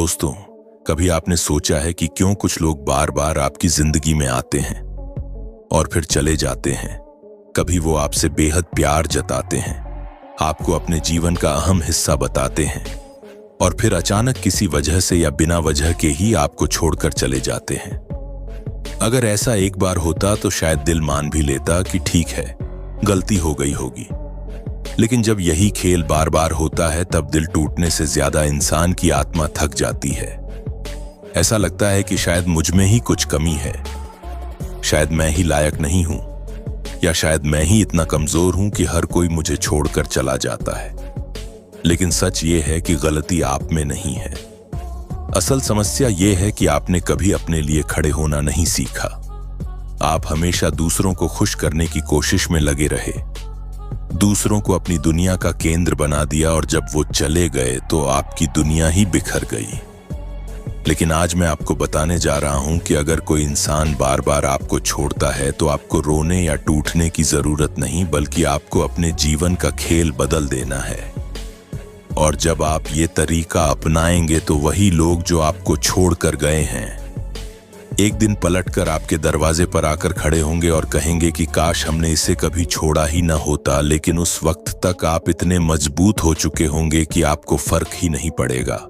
दोस्तों, कभी आपने सोचा है कि क्यों कुछ लोग बार बार आपकी जिंदगी में आते हैं और फिर चले जाते हैं? कभी वो आपसे बेहद प्यार जताते हैं, आपको अपने जीवन का अहम हिस्सा बताते हैं और फिर अचानक किसी वजह से या बिना वजह के ही आपको छोड़कर चले जाते हैं। अगर ऐसा एक बार होता तो शायद दिल मान भी लेता कि ठीक है, गलती हो गई होगी। लेकिन जब यही खेल बार बार होता है तब दिल टूटने से ज्यादा इंसान की आत्मा थक जाती है। ऐसा लगता है कि शायद मुझ में ही कुछ कमी है, शायद मैं ही लायक नहीं हूं, या शायद मैं ही इतना कमजोर हूं कि हर कोई मुझे छोड़कर चला जाता है। लेकिन सच ये है कि गलती आप में नहीं है। असल समस्या ये है कि आपने कभी अपने लिए खड़े होना नहीं सीखा। आप हमेशा दूसरों को खुश करने की कोशिश में लगे रहे, दूसरों को अपनी दुनिया का केंद्र बना दिया और जब वो चले गए तो आपकी दुनिया ही बिखर गई। लेकिन आज मैं आपको बताने जा रहा हूं कि अगर कोई इंसान बार बार आपको छोड़ता है तो आपको रोने या टूटने की जरूरत नहीं, बल्कि आपको अपने जीवन का खेल बदल देना है। और जब आप ये तरीका अपनाएंगे तो वही लोग जो आपको छोड़कर गए हैं एक दिन पलटकर आपके दरवाजे पर आकर खड़े होंगे और कहेंगे कि काश हमने इसे कभी छोड़ा ही ना होता। लेकिन उस वक्त तक आप इतने मजबूत हो चुके होंगे कि आपको फर्क ही नहीं पड़ेगा।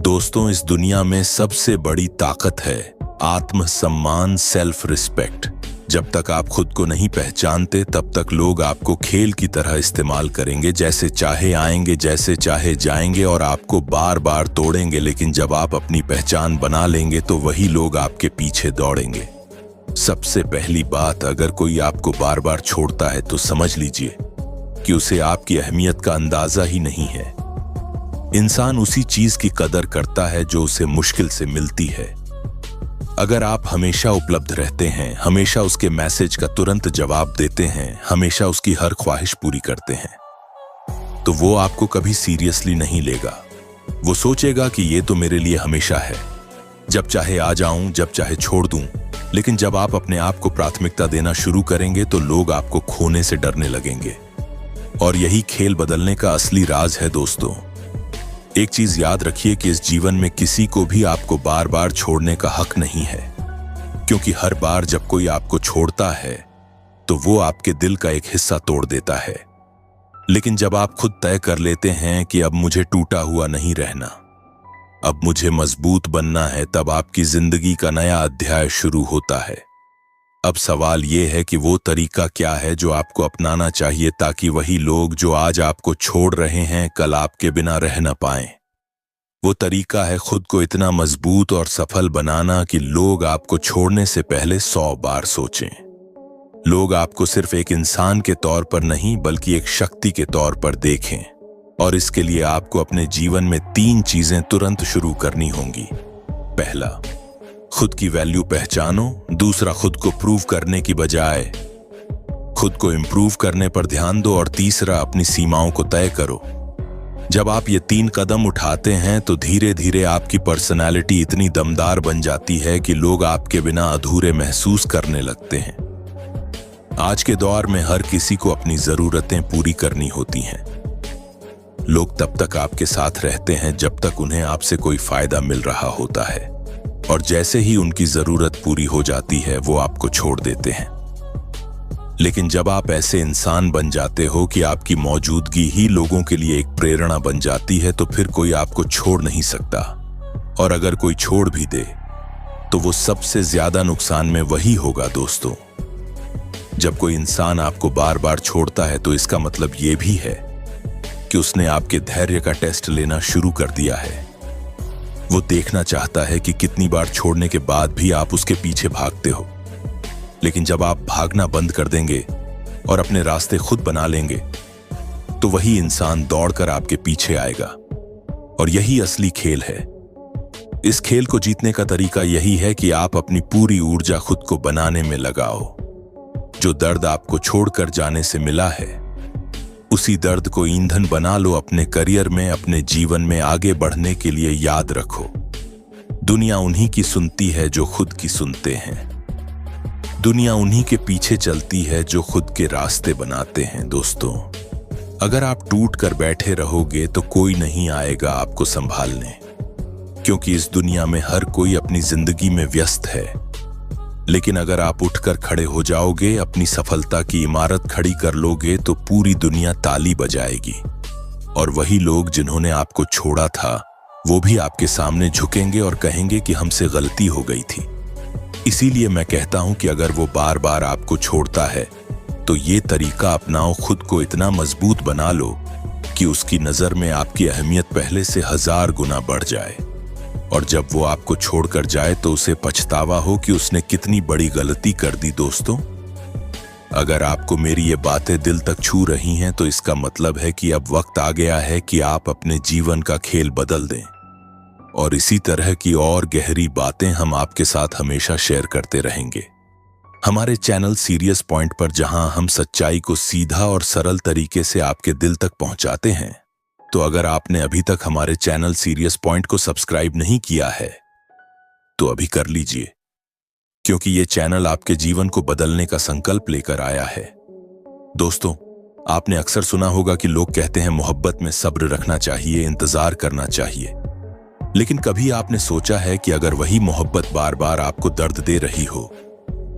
दोस्तों, इस दुनिया में सबसे बड़ी ताकत है आत्मसम्मान, सेल्फ रिस्पेक्ट। जब तक आप खुद को नहीं पहचानते तब तक लोग आपको खेल की तरह इस्तेमाल करेंगे, जैसे चाहे आएंगे, जैसे चाहे जाएंगे और आपको बार बार तोड़ेंगे। लेकिन जब आप अपनी पहचान बना लेंगे तो वही लोग आपके पीछे दौड़ेंगे। सबसे पहली बात, अगर कोई आपको बार बार छोड़ता है तो समझ लीजिए कि उसे आपकी अहमियत का अंदाजा ही नहीं है। इंसान उसी चीज की कदर करता है जो उसे मुश्किल से मिलती है। अगर आप हमेशा उपलब्ध रहते हैं, हमेशा उसके मैसेज का तुरंत जवाब देते हैं, हमेशा उसकी हर ख्वाहिश पूरी करते हैं, तो वो आपको कभी सीरियसली नहीं लेगा। वो सोचेगा कि ये तो मेरे लिए हमेशा है, जब चाहे आ जाऊं, जब चाहे छोड़ दूं। लेकिन जब आप अपने आप को प्राथमिकता देना शुरू करेंगे तो लोग आपको खोने से डरने लगेंगे। और यही खेल बदलने का असली राज है दोस्तों। एक चीज याद रखिए कि इस जीवन में किसी को भी आपको बार बार छोड़ने का हक नहीं है, क्योंकि हर बार जब कोई आपको छोड़ता है तो वो आपके दिल का एक हिस्सा तोड़ देता है। लेकिन जब आप खुद तय कर लेते हैं कि अब मुझे टूटा हुआ नहीं रहना, अब मुझे मजबूत बनना है, तब आपकी जिंदगी का नया अध्याय शुरू होता है। अब सवाल यह है कि वो तरीका क्या है जो आपको अपनाना चाहिए ताकि वही लोग जो आज आपको छोड़ रहे हैं कल आपके बिना रह न पाएं। वो तरीका है खुद को इतना मजबूत और सफल बनाना कि लोग आपको छोड़ने से पहले 100 बार सोचें। लोग आपको सिर्फ एक इंसान के तौर पर नहीं बल्कि एक शक्ति के तौर पर देखें। और इसके लिए आपको अपने जीवन में 3 चीजें तुरंत शुरू करनी होंगी। पहला, खुद की वैल्यू पहचानो। दूसरा, खुद को प्रूव करने की बजाय खुद को इंप्रूव करने पर ध्यान दो। और तीसरा, अपनी सीमाओं को तय करो। जब आप ये 3 कदम उठाते हैं तो धीरे धीरे आपकी पर्सनालिटी इतनी दमदार बन जाती है कि लोग आपके बिना अधूरे महसूस करने लगते हैं। आज के दौर में हर किसी को अपनी जरूरतें पूरी करनी होती हैं। लोग तब तक आपके साथ रहते हैं जब तक उन्हें आपसे कोई फायदा मिल रहा होता है, और जैसे ही उनकी जरूरत पूरी हो जाती है वो आपको छोड़ देते हैं। लेकिन जब आप ऐसे इंसान बन जाते हो कि आपकी मौजूदगी ही लोगों के लिए एक प्रेरणा बन जाती है तो फिर कोई आपको छोड़ नहीं सकता। और अगर कोई छोड़ भी दे तो वो सबसे ज्यादा नुकसान में वही होगा दोस्तों। जब कोई इंसान आपको बार बार छोड़ता है तो इसका मतलब ये भी है कि उसने आपके धैर्य का टेस्ट लेना शुरू कर दिया है। वो देखना चाहता है कि कितनी बार छोड़ने के बाद भी आप उसके पीछे भागते हो। लेकिन जब आप भागना बंद कर देंगे और अपने रास्ते खुद बना लेंगे तो वही इंसान दौड़कर आपके पीछे आएगा। और यही असली खेल है। इस खेल को जीतने का तरीका यही है कि आप अपनी पूरी ऊर्जा खुद को बनाने में लगाओ। जो दर्द आपको छोड़कर जाने से मिला है उसी दर्द को ईंधन बना लो अपने करियर में, अपने जीवन में आगे बढ़ने के लिए। याद रखो, दुनिया उन्हीं की सुनती है जो खुद की सुनते हैं। दुनिया उन्हीं के पीछे चलती है जो खुद के रास्ते बनाते हैं। दोस्तों, अगर आप टूट कर बैठे रहोगे तो कोई नहीं आएगा आपको संभालने, क्योंकि इस दुनिया में हर कोई अपनी जिंदगी में व्यस्त है। लेकिन अगर आप उठकर खड़े हो जाओगे, अपनी सफलता की इमारत खड़ी कर लोगे, तो पूरी दुनिया ताली बजाएगी। और वही लोग जिन्होंने आपको छोड़ा था, वो भी आपके सामने झुकेंगे और कहेंगे कि हमसे गलती हो गई थी। इसीलिए मैं कहता हूं कि अगर वो बार बार आपको छोड़ता है, तो ये तरीका अपनाओ, खुद को इतना मजबूत बना लो कि उसकी नजर में आपकी अहमियत पहले से 1000 गुना बढ़ जाए। और जब वो आपको छोड़कर जाए तो उसे पछतावा हो कि उसने कितनी बड़ी गलती कर दी। दोस्तों, अगर आपको मेरी ये बातें दिल तक छू रही हैं, तो इसका मतलब है कि अब वक्त आ गया है कि आप अपने जीवन का खेल बदल दें। और इसी तरह की और गहरी बातें हम आपके साथ हमेशा शेयर करते रहेंगे हमारे चैनल सीरियस पॉइंट पर, जहां हम सच्चाई को सीधा और सरल तरीके से आपके दिल तक पहुंचाते हैं। तो अगर आपने अभी तक हमारे चैनल सीरियस पॉइंट को सब्सक्राइब नहीं किया है, तो अभी कर लीजिए, क्योंकि ये चैनल आपके जीवन को बदलने का संकल्प लेकर आया है। दोस्तों, आपने अक्सर सुना होगा कि लोग कहते हैं मोहब्बत में सब्र रखना चाहिए, इंतजार करना चाहिए। लेकिन कभी आपने सोचा है कि अगर वही मोहब्बत बार बार आपको दर्द दे रही हो,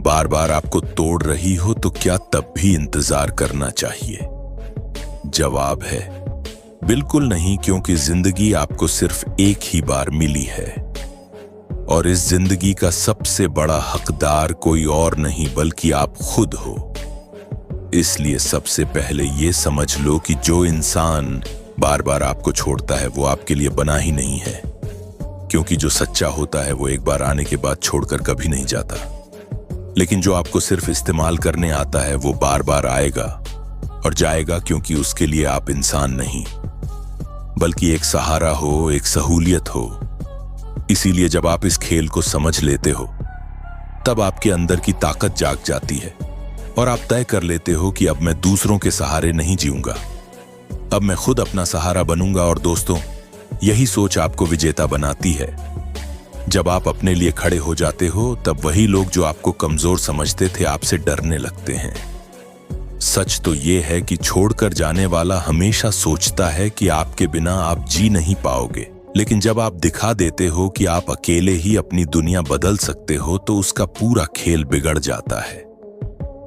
बार बार आपको तोड़ रही हो, तो क्या तब भी इंतजार करना चाहिए? जवाब है बिल्कुल नहीं, क्योंकि जिंदगी आपको सिर्फ एक ही बार मिली है। और इस जिंदगी का सबसे बड़ा हकदार कोई और नहीं बल्कि आप खुद हो। इसलिए सबसे पहले ये समझ लो कि जो इंसान बार बार आपको छोड़ता है, वो आपके लिए बना ही नहीं है। क्योंकि जो सच्चा होता है, वो एक बार आने के बाद छोड़कर कभी नहीं जाता। लेकिन जो आपको सिर्फ इस्तेमाल करने आता है, वो बार बार आएगा और जाएगा, क्योंकि उसके लिए आप इंसान नहीं बल्कि एक सहारा हो, एक सहूलियत हो। इसीलिए जब आप इस खेल को समझ लेते हो, तब आपके अंदर की ताकत जाग जाती है और आप तय कर लेते हो कि अब मैं दूसरों के सहारे नहीं जीऊंगा, अब मैं खुद अपना सहारा बनूंगा। और दोस्तों, यही सोच आपको विजेता बनाती है। जब आप अपने लिए खड़े हो जाते हो, तब वही लोग जो आपको कमजोर समझते थे, आपसे डरने लगते हैं। सच तो यह है कि छोड़कर जाने वाला हमेशा सोचता है कि आपके बिना आप जी नहीं पाओगे। लेकिन जब आप दिखा देते हो कि आप अकेले ही अपनी दुनिया बदल सकते हो, तो उसका पूरा खेल बिगड़ जाता है।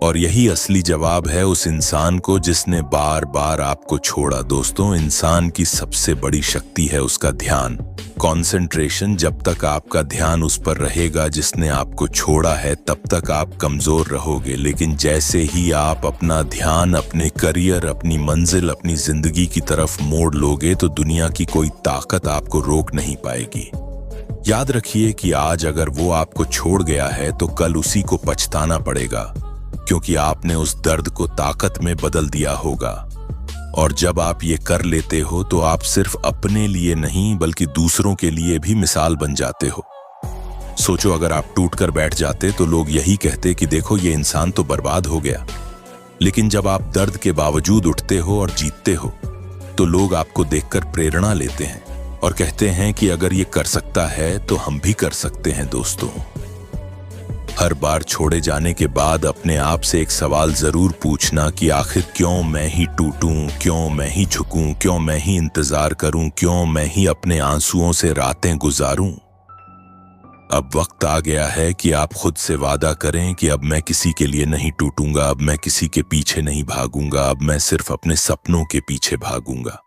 और यही असली जवाब है उस इंसान को जिसने बार बार आपको छोड़ा। दोस्तों, इंसान की सबसे बड़ी शक्ति है उसका ध्यान, कंसंट्रेशन। जब तक आपका ध्यान उस पर रहेगा जिसने आपको छोड़ा है, तब तक आप कमजोर रहोगे। लेकिन जैसे ही आप अपना ध्यान अपने करियर, अपनी मंजिल, अपनी जिंदगी की तरफ मोड़ लोगे, तो दुनिया की कोई ताकत आपको रोक नहीं पाएगी। याद रखिए कि आज अगर वो आपको छोड़ गया है, तो कल उसी को पछताना पड़ेगा, क्योंकि आपने उस दर्द को ताकत में बदल दिया होगा। और जब आप ये कर लेते हो, तो आप सिर्फ अपने लिए नहीं बल्कि दूसरों के लिए भी मिसाल बन जाते हो। सोचो, अगर आप टूट कर बैठ जाते, तो लोग यही कहते कि देखो, ये इंसान तो बर्बाद हो गया। लेकिन जब आप दर्द के बावजूद उठते हो और जीतते हो, तो लोग आपको देखकर प्रेरणा लेते हैं और कहते हैं कि अगर ये कर सकता है, तो हम भी कर सकते हैं। दोस्तों, हर बार छोड़े जाने के बाद अपने आप से एक सवाल जरूर पूछना कि आखिर क्यों मैं ही टूटूं, क्यों मैं ही झुकूं, क्यों मैं ही इंतजार करूं, क्यों मैं ही अपने आंसुओं से रातें गुजारूं। अब वक्त आ गया है कि आप खुद से वादा करें कि अब मैं किसी के लिए नहीं टूटूंगा, अब मैं किसी के पीछे नहीं भागूंगा, अब मैं सिर्फ अपने सपनों के पीछे भागूंगा।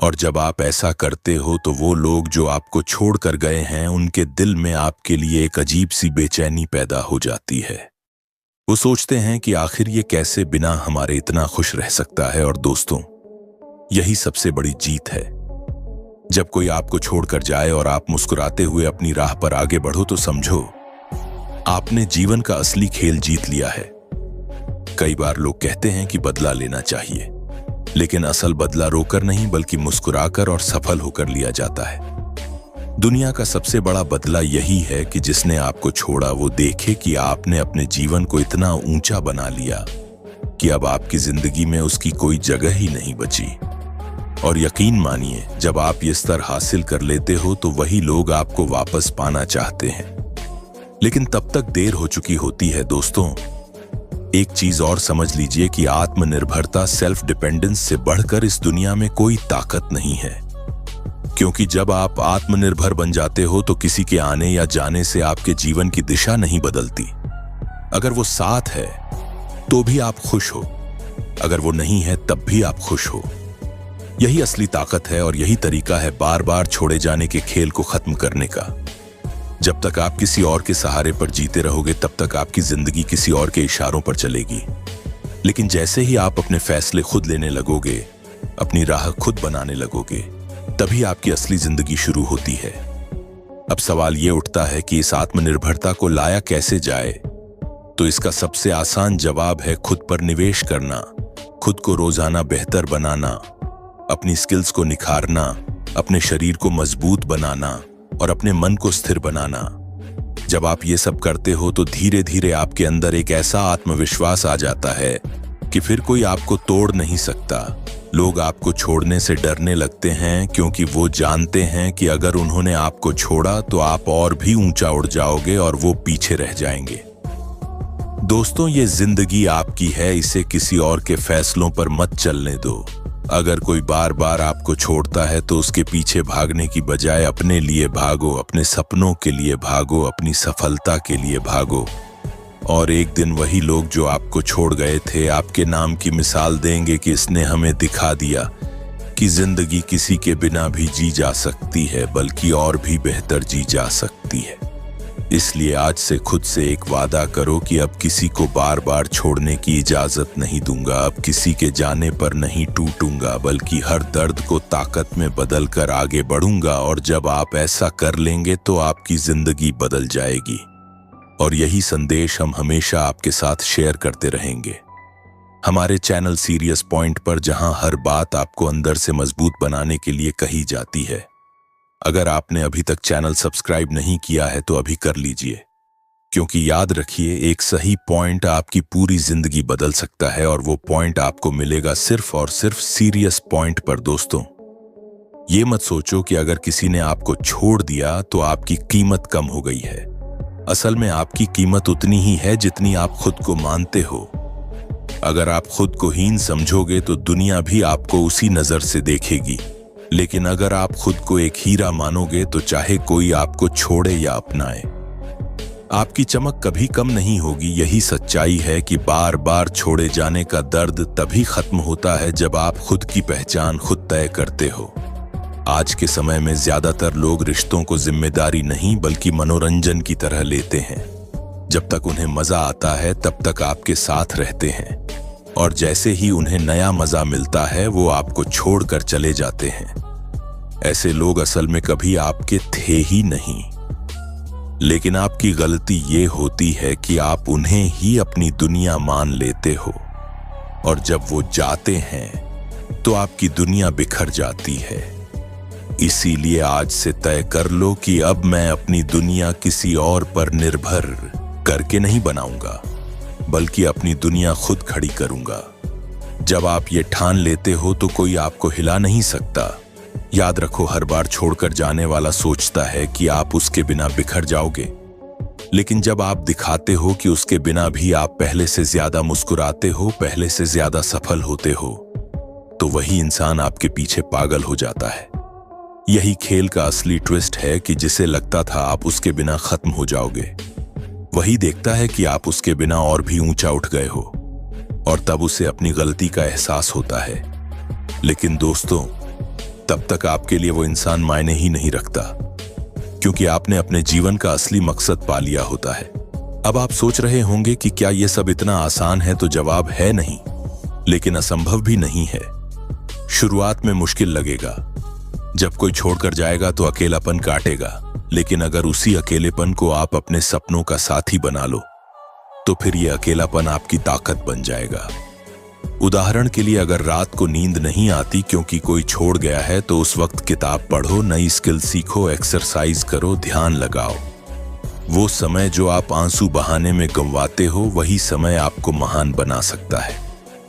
और जब आप ऐसा करते हो, तो वो लोग जो आपको छोड़कर गए हैं, उनके दिल में आपके लिए एक अजीब सी बेचैनी पैदा हो जाती है। वो सोचते हैं कि आखिर ये कैसे बिना हमारे इतना खुश रह सकता है। और दोस्तों, यही सबसे बड़ी जीत है। जब कोई आपको छोड़कर जाए और आप मुस्कुराते हुए अपनी राह पर आगे बढ़ो, तो समझो आपने जीवन का असली खेल जीत लिया है। कई बार लोग कहते हैं कि बदला लेना चाहिए, लेकिन असल बदला रोकर नहीं बल्कि मुस्कुराकर और सफल होकर लिया जाता है। दुनिया का सबसे बड़ा बदला यही है कि जिसने आपको छोड़ा, वो देखे कि आपने अपने जीवन को इतना ऊंचा बना लिया कि अब आपकी जिंदगी में उसकी कोई जगह ही नहीं बची। और यकीन मानिए, जब आप ये स्तर हासिल कर लेते हो, तो वही लोग आपको वापस पाना चाहते हैं, लेकिन तब तक देर हो चुकी होती है। दोस्तों, एक चीज और समझ लीजिए कि आत्मनिर्भरता, सेल्फ डिपेंडेंस से बढ़कर इस दुनिया में कोई ताकत नहीं है। क्योंकि जब आप आत्मनिर्भर बन जाते हो तो किसी के आने या जाने से आपके जीवन की दिशा नहीं बदलती। अगर वो साथ है तो भी आप खुश हो, अगर वो नहीं है तब भी आप खुश हो। यही असली ताकत है और यही तरीका है बार बार छोड़े जाने के खेल को खत्म करने का। जब तक आप किसी और के सहारे पर जीते रहोगे तब तक आपकी जिंदगी किसी और के इशारों पर चलेगी। लेकिन जैसे ही आप अपने फैसले खुद लेने लगोगे, अपनी राह खुद बनाने लगोगे, तभी आपकी असली जिंदगी शुरू होती है। अब सवाल यह उठता है कि इस आत्मनिर्भरता को लाया कैसे जाए। तो इसका सबसे आसान जवाब है खुद पर निवेश करना, खुद को रोजाना बेहतर बनाना, अपनी स्किल्स को निखारना, अपने शरीर को मजबूत बनाना और अपने मन को स्थिर बनाना। जब आप ये सब करते हो तो धीरे धीरे आपके अंदर एक ऐसा आत्मविश्वास आ जाता है कि फिर कोई आपको तोड़ नहीं सकता। लोग आपको छोड़ने से डरने लगते हैं क्योंकि वो जानते हैं कि अगर उन्होंने आपको छोड़ा तो आप और भी ऊंचा उड़ जाओगे और वो पीछे रह जाएंगे। दोस्तों, ये जिंदगी आपकी है, इसे किसी और के फैसलों पर मत चलने दो। अगर कोई बार बार आपको छोड़ता है तो उसके पीछे भागने की बजाय अपने लिए भागो, अपने सपनों के लिए भागो, अपनी सफलता के लिए भागो। और एक दिन वही लोग जो आपको छोड़ गए थे आपके नाम की मिसाल देंगे कि इसने हमें दिखा दिया कि जिंदगी किसी के बिना भी जी जा सकती है, बल्कि और भी बेहतर जी जा सकती है। इसलिए आज से खुद से एक वादा करो कि अब किसी को बार बार छोड़ने की इजाजत नहीं दूंगा, अब किसी के जाने पर नहीं टूटूंगा, बल्कि हर दर्द को ताकत में बदल कर आगे बढ़ूंगा। और जब आप ऐसा कर लेंगे तो आपकी जिंदगी बदल जाएगी। और यही संदेश हम हमेशा आपके साथ शेयर करते रहेंगे हमारे चैनल सीरियस पॉइंट पर, जहां हर बात आपको अंदर से मजबूत बनाने के लिए कही जाती है। अगर आपने अभी तक चैनल सब्सक्राइब नहीं किया है तो अभी कर लीजिए, क्योंकि याद रखिए एक सही पॉइंट आपकी पूरी जिंदगी बदल सकता है और वो पॉइंट आपको मिलेगा सिर्फ और सिर्फ सीरियस पॉइंट पर। दोस्तों, ये मत सोचो कि अगर किसी ने आपको छोड़ दिया तो आपकी कीमत कम हो गई है। असल में आपकी कीमत उतनी ही है जितनी आप खुद को मानते हो। अगर आप खुद को हीन समझोगे तो दुनिया भी आपको उसी नजर से देखेगी। लेकिन अगर आप खुद को एक हीरा मानोगे तो चाहे कोई आपको छोड़े या अपनाए, आपकी चमक कभी कम नहीं होगी। यही सच्चाई है कि बार बार छोड़े जाने का दर्द तभी खत्म होता है जब आप खुद की पहचान खुद तय करते हो। आज के समय में ज्यादातर लोग रिश्तों को जिम्मेदारी नहीं बल्कि मनोरंजन की तरह लेते हैं। जब तक उन्हें मजा आता है तब तक आपके साथ रहते हैं, और जैसे ही उन्हें नया मजा मिलता है वो आपको छोड़कर चले जाते हैं। ऐसे लोग असल में कभी आपके थे ही नहीं। लेकिन आपकी गलती ये होती है कि आप उन्हें ही अपनी दुनिया मान लेते हो, और जब वो जाते हैं तो आपकी दुनिया बिखर जाती है। इसीलिए आज से तय कर लो कि अब मैं अपनी दुनिया किसी और पर निर्भर करके नहीं बनाऊंगा, बल्कि अपनी दुनिया खुद खड़ी करूंगा। जब आप ये ठान लेते हो तो कोई आपको हिला नहीं सकता। याद रखो, हर बार छोड़कर जाने वाला सोचता है कि आप उसके बिना बिखर जाओगे, लेकिन जब आप दिखाते हो कि उसके बिना भी आप पहले से ज्यादा मुस्कुराते हो, पहले से ज्यादा सफल होते हो, तो वही इंसान आपके पीछे पागल हो जाता है। यही खेल का असली ट्विस्ट है कि जिसे लगता था आप उसके बिना खत्म हो जाओगे, वही देखता है कि आप उसके बिना और भी ऊंचा उठ गए हो, और तब उसे अपनी गलती का एहसास होता है। लेकिन दोस्तों, तब तक आपके लिए वो इंसान मायने ही नहीं रखता, क्योंकि आपने अपने जीवन का असली मकसद पा लिया होता है। अब आप सोच रहे होंगे कि क्या ये सब इतना आसान है? तो जवाब है नहीं, लेकिन असंभव भी नहीं है। शुरुआत में मुश्किल लगेगा। जब कोई छोड़कर जाएगा तो अकेलापन काटेगा, लेकिन अगर उसी अकेलेपन को आप अपने सपनों का साथी बना लो तो फिर ये अकेलापन आपकी ताकत बन जाएगा। उदाहरण के लिए, अगर रात को नींद नहीं आती क्योंकि कोई छोड़ गया है तो उस वक्त किताब पढ़ो, नई स्किल सीखो, एक्सरसाइज करो, ध्यान लगाओ। वो समय जो आप आंसू बहाने में गंवाते हो, वही समय आपको महान बना सकता है।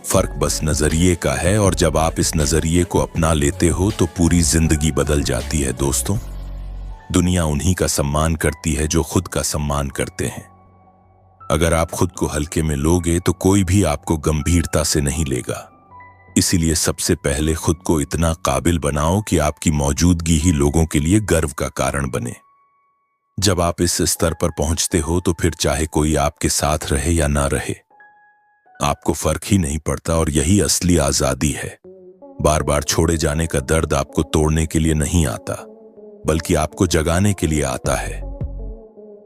फर्क बस नजरिए का है, और जब आप इस नजरिए को अपना लेते हो तो पूरी जिंदगी बदल जाती है। दोस्तों, दुनिया उन्हीं का सम्मान करती है जो खुद का सम्मान करते हैं। अगर आप खुद को हल्के में लोगे तो कोई भी आपको गंभीरता से नहीं लेगा। इसीलिए सबसे पहले खुद को इतना काबिल बनाओ कि आपकी मौजूदगी ही लोगों के लिए गर्व का कारण बने। जब आप इस स्तर पर पहुंचते हो तो फिर चाहे कोई आपके साथ रहे या ना रहे, आपको फर्क ही नहीं पड़ता, और यही असली आजादी है। बार बार छोड़े जाने का दर्द आपको तोड़ने के लिए नहीं आता, बल्कि आपको जगाने के लिए आता है।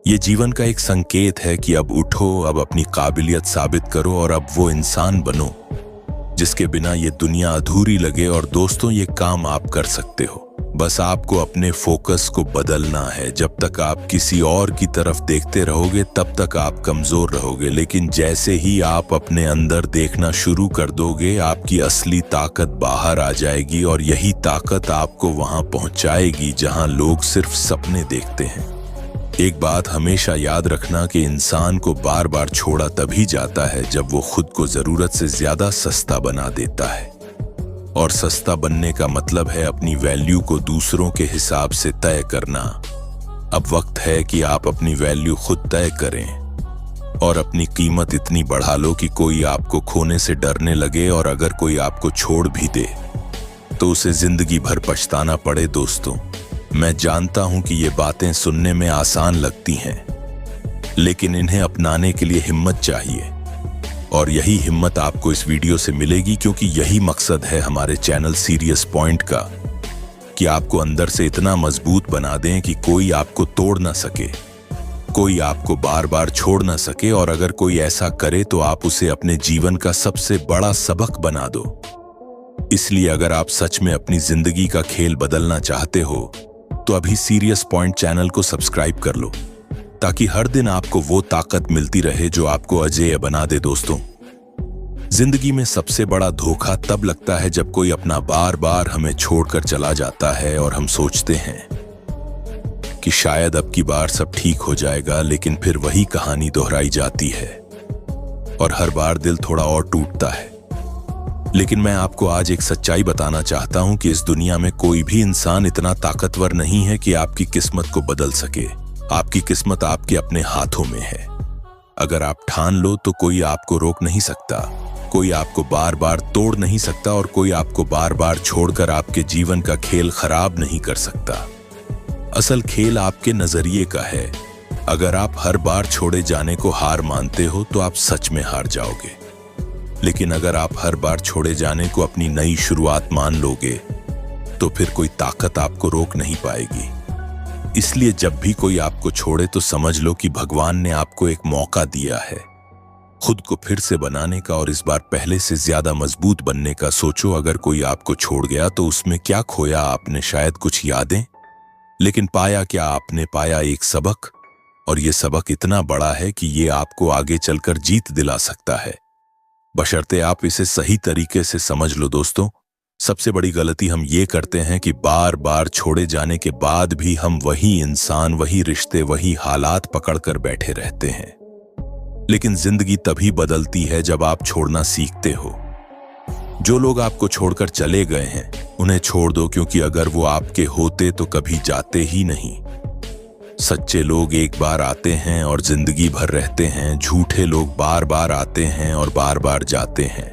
ये जीवन का एक संकेत है कि अब उठो, अब अपनी काबिलियत साबित करो, और अब वो इंसान बनो जिसके बिना ये दुनिया अधूरी लगे। और दोस्तों, ये काम आप कर सकते हो, बस आपको अपने फोकस को बदलना है। जब तक आप किसी और की तरफ देखते रहोगे तब तक आप कमजोर रहोगे, लेकिन जैसे ही आप अपने अंदर देखना शुरू कर दोगे, आपकी असली ताकत बाहर आ जाएगी, और यही ताकत आपको वहां पहुंचाएगी जहां लोग सिर्फ सपने देखते हैं। एक बात हमेशा याद रखना कि इंसान को बार बार छोड़ा तभी जाता है जब वो खुद को जरूरत से ज्यादा सस्ता बना देता है। और सस्ता बनने का मतलब है अपनी वैल्यू को दूसरों के हिसाब से तय करना। अब वक्त है कि आप अपनी वैल्यू खुद तय करें और अपनी कीमत इतनी बढ़ा लो कि कोई आपको खोने से डरने लगे, और अगर कोई आपको छोड़ भी दे तो उसे जिंदगी भर पछताना पड़े। दोस्तों, मैं जानता हूं कि ये बातें सुनने में आसान लगती हैं, लेकिन इन्हें अपनाने के लिए हिम्मत चाहिए, और यही हिम्मत आपको इस वीडियो से मिलेगी, क्योंकि यही मकसद है हमारे चैनल सीरियस पॉइंट का, कि आपको अंदर से इतना मजबूत बना दें कि कोई आपको तोड़ ना सके, कोई आपको बार बार छोड़ ना सके, और अगर कोई ऐसा करे तो आप उसे अपने जीवन का सबसे बड़ा सबक बना दो। इसलिए अगर आप सच में अपनी जिंदगी का खेल बदलना चाहते हो तो अभी सीरियस पॉइंट चैनल को सब्सक्राइब कर लो, ताकि हर दिन आपको वो ताकत मिलती रहे जो आपको अजेय बना दे। दोस्तों, जिंदगी में सबसे बड़ा धोखा तब लगता है जब कोई अपना बार बार हमें छोड़कर चला जाता है, और हम सोचते हैं कि शायद अब की बार सब ठीक हो जाएगा, लेकिन फिर वही कहानी दोहराई जाती है और हर बार दिल थोड़ा और टूटता है। लेकिन मैं आपको आज एक सच्चाई बताना चाहता हूं कि इस दुनिया में कोई भी इंसान इतना ताकतवर नहीं है कि आपकी किस्मत को बदल सके। आपकी किस्मत आपके अपने हाथों में है। अगर आप ठान लो तो कोई आपको रोक नहीं सकता, कोई आपको बार बार तोड़ नहीं सकता, और कोई आपको बार बार छोड़कर आपके जीवन का खेल खराब नहीं कर सकता। असल खेल आपके नजरिए का है। अगर आप हर बार छोड़े जाने को हार मानते हो तो आप सच में हार जाओगे, लेकिन अगर आप हर बार छोड़े जाने को अपनी नई शुरुआत मान लोगे तो फिर कोई ताकत आपको रोक नहीं पाएगी। इसलिए जब भी कोई आपको छोड़े तो समझ लो कि भगवान ने आपको एक मौका दिया है खुद को फिर से बनाने का, और इस बार पहले से ज्यादा मजबूत बनने का। सोचो, अगर कोई आपको छोड़ गया तो उसमें क्या खोया आपने? शायद कुछ यादें, लेकिन पाया क्या आपने? पाया एक सबक, और ये सबक इतना बड़ा है कि ये आपको आगे चलकर जीत दिला सकता है, बशर्ते आप इसे सही तरीके से समझ लो। दोस्तों, सबसे बड़ी गलती हम ये करते हैं कि बार बार छोड़े जाने के बाद भी हम वही इंसान, वही रिश्ते, वही हालात पकड़कर बैठे रहते हैं। लेकिन जिंदगी तभी बदलती है जब आप छोड़ना सीखते हो। जो लोग आपको छोड़कर चले गए हैं उन्हें छोड़ दो, क्योंकि अगर वो आपके होते तो कभी जाते ही नहीं। सच्चे लोग एक बार आते हैं और जिंदगी भर रहते हैं। झूठे लोग बार बार आते हैं और बार बार जाते हैं।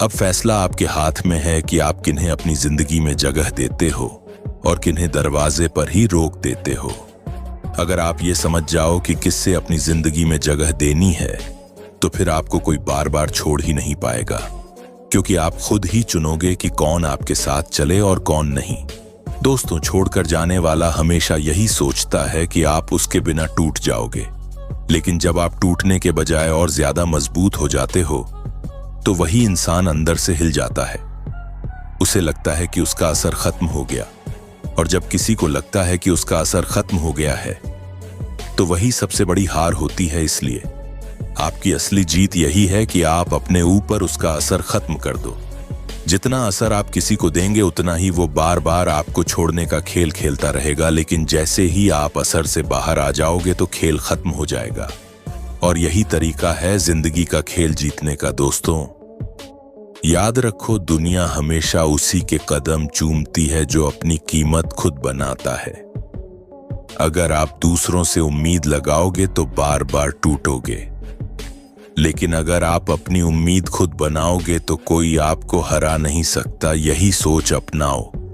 अब फैसला आपके हाथ में है कि आप किन्हें अपनी जिंदगी में जगह देते हो और किन्हें दरवाजे पर ही रोक देते हो। अगर आप ये समझ जाओ कि किससे अपनी जिंदगी में जगह देनी है तो फिर आपको कोई बार बार छोड़ ही नहीं पाएगा, क्योंकि आप खुद ही चुनोगे कि कौन आपके साथ चले और कौन नहीं। दोस्तों, छोड़कर जाने वाला हमेशा यही सोचता है कि आप उसके बिना टूट जाओगे, लेकिन जब आप टूटने के बजाय और ज्यादा मजबूत हो जाते हो तो वही इंसान अंदर से हिल जाता है। उसे लगता है कि उसका असर खत्म हो गया, और जब किसी को लगता है कि उसका असर खत्म हो गया है तो वही सबसे बड़ी हार होती है। इसलिए आपकी असली जीत यही है कि आप अपने ऊपर उसका असर खत्म कर दो। जितना असर आप किसी को देंगे उतना ही वो बार बार आपको छोड़ने का खेल खेलता रहेगा, लेकिन जैसे ही आप असर से बाहर आ जाओगे तो खेल खत्म हो जाएगा। और यही तरीका है जिंदगी का खेल जीतने का। दोस्तों, याद रखो, दुनिया हमेशा उसी के कदम चूमती है जो अपनी कीमत खुद बनाता है। अगर आप दूसरों से उम्मीद लगाओगे तो बार बार टूटोगे, लेकिन अगर आप अपनी उम्मीद खुद बनाओगे तो कोई आपको हरा नहीं सकता। यही सोच अपनाओ।